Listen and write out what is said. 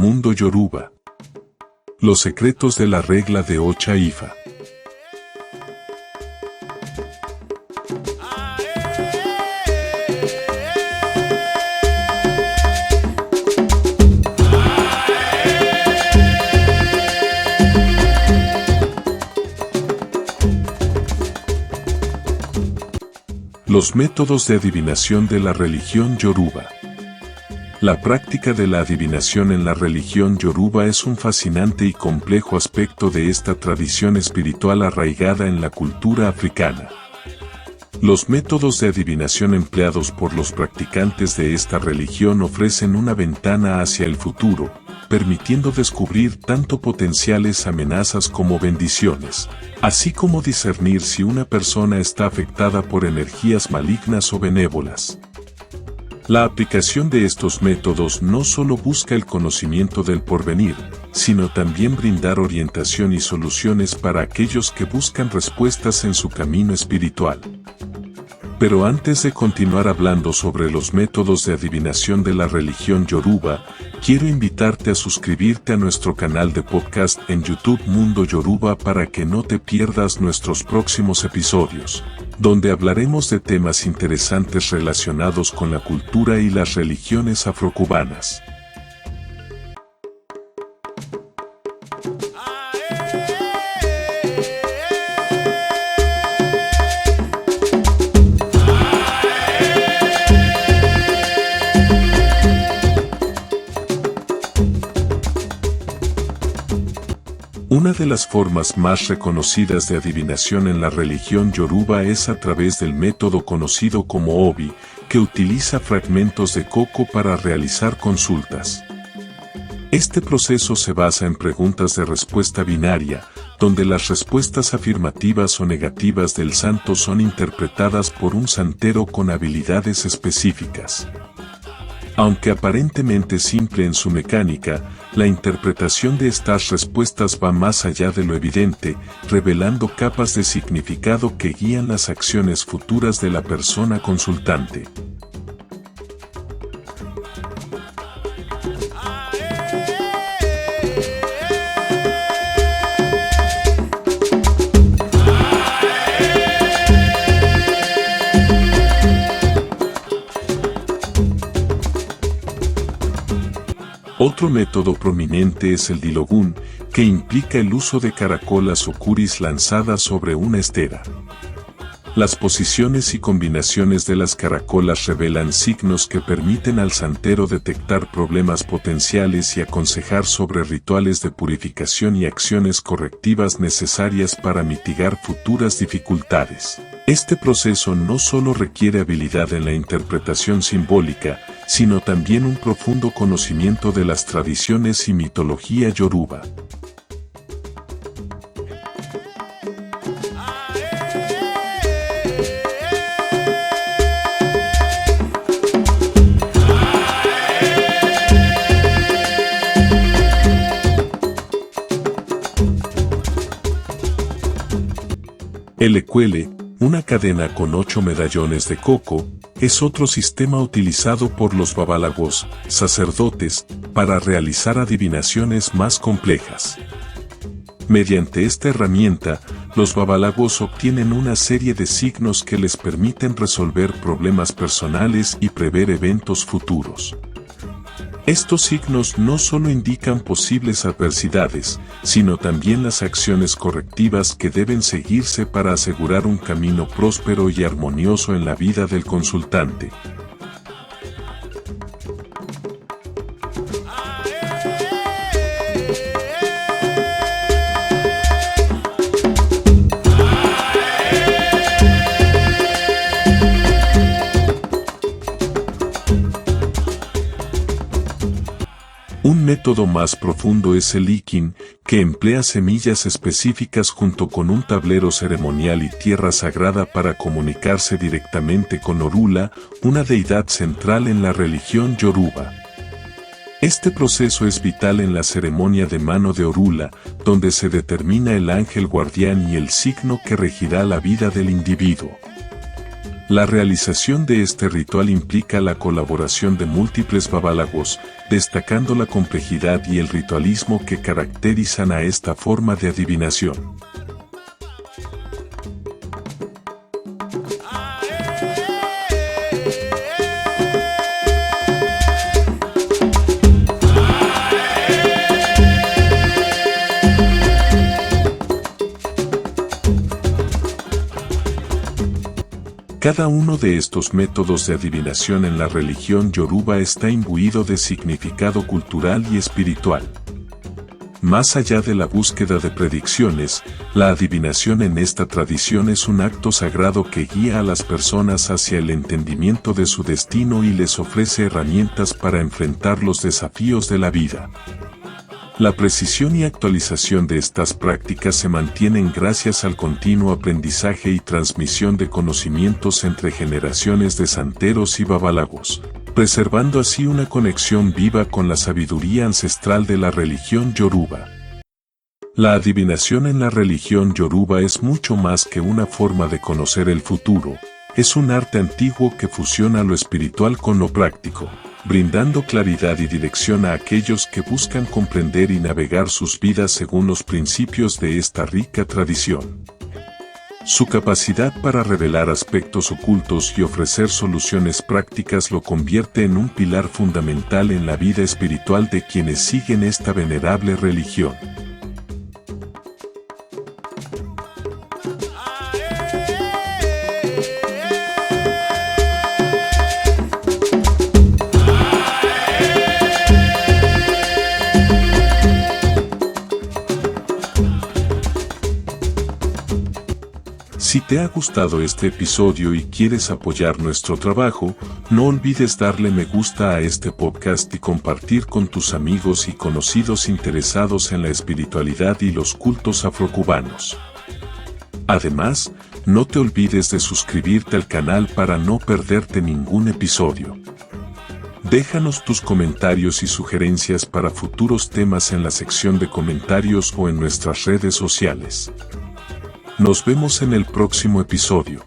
Mundo Yoruba. Los secretos de la regla de Ocha Ifa. Los métodos de adivinación de la religión Yoruba. La práctica de la adivinación en la religión Yoruba es un fascinante y complejo aspecto de esta tradición espiritual arraigada en la cultura africana. Los métodos de adivinación empleados por los practicantes de esta religión ofrecen una ventana hacia el futuro, permitiendo descubrir tanto potenciales amenazas como bendiciones, así como discernir si una persona está afectada por energías malignas o benévolas. La aplicación de estos métodos no solo busca el conocimiento del porvenir, sino también brindar orientación y soluciones para aquellos que buscan respuestas en su camino espiritual. Pero antes de continuar hablando sobre los métodos de adivinación de la religión Yoruba, quiero invitarte a suscribirte a nuestro canal de podcast en YouTube Mundo Yoruba para que no te pierdas nuestros próximos episodios, donde hablaremos de temas interesantes relacionados con la cultura y las religiones afrocubanas. Una de las formas más reconocidas de adivinación en la religión Yoruba es a través del método conocido como Obi, que utiliza fragmentos de coco para realizar consultas. Este proceso se basa en preguntas de respuesta binaria, donde las respuestas afirmativas o negativas del santo son interpretadas por un santero con habilidades específicas. Aunque aparentemente simple en su mecánica, la interpretación de estas respuestas va más allá de lo evidente, revelando capas de significado que guían las acciones futuras de la persona consultante. Otro método prominente es el Dilogun, que implica el uso de caracolas o curis lanzadas sobre una estera. Las posiciones y combinaciones de las caracolas revelan signos que permiten al santero detectar problemas potenciales y aconsejar sobre rituales de purificación y acciones correctivas necesarias para mitigar futuras dificultades. Este proceso no solo requiere habilidad en la interpretación simbólica, sino también un profundo conocimiento de las tradiciones y mitología yoruba. El ekwele, una cadena con 8 medallones de coco, es otro sistema utilizado por los babalagos, sacerdotes, para realizar adivinaciones más complejas. Mediante esta herramienta, los babalagos obtienen una serie de signos que les permiten resolver problemas personales y prever eventos futuros. Estos signos no solo indican posibles adversidades, sino también las acciones correctivas que deben seguirse para asegurar un camino próspero y armonioso en la vida del consultante. Un método más profundo es el Ikin, que emplea semillas específicas junto con un tablero ceremonial y tierra sagrada para comunicarse directamente con Orula, una deidad central en la religión Yoruba. Este proceso es vital en la ceremonia de mano de Orula, donde se determina el ángel guardián y el signo que regirá la vida del individuo. La realización de este ritual implica la colaboración de múltiples babalagos, destacando la complejidad y el ritualismo que caracterizan a esta forma de adivinación. Cada uno de estos métodos de adivinación en la religión yoruba está imbuido de significado cultural y espiritual. Más allá de la búsqueda de predicciones, la adivinación en esta tradición es un acto sagrado que guía a las personas hacia el entendimiento de su destino y les ofrece herramientas para enfrentar los desafíos de la vida. La precisión y actualización de estas prácticas se mantienen gracias al continuo aprendizaje y transmisión de conocimientos entre generaciones de santeros y babalagos, preservando así una conexión viva con la sabiduría ancestral de la religión yoruba. La adivinación en la religión yoruba es mucho más que una forma de conocer el futuro, es un arte antiguo que fusiona lo espiritual con lo práctico, brindando claridad y dirección a aquellos que buscan comprender y navegar sus vidas según los principios de esta rica tradición. Su capacidad para revelar aspectos ocultos y ofrecer soluciones prácticas lo convierte en un pilar fundamental en la vida espiritual de quienes siguen esta venerable religión. Si te ha gustado este episodio y quieres apoyar nuestro trabajo, no olvides darle me gusta a este podcast y compartir con tus amigos y conocidos interesados en la espiritualidad y los cultos afrocubanos. Además, no te olvides de suscribirte al canal para no perderte ningún episodio. Déjanos tus comentarios y sugerencias para futuros temas en la sección de comentarios o en nuestras redes sociales. Nos vemos en el próximo episodio.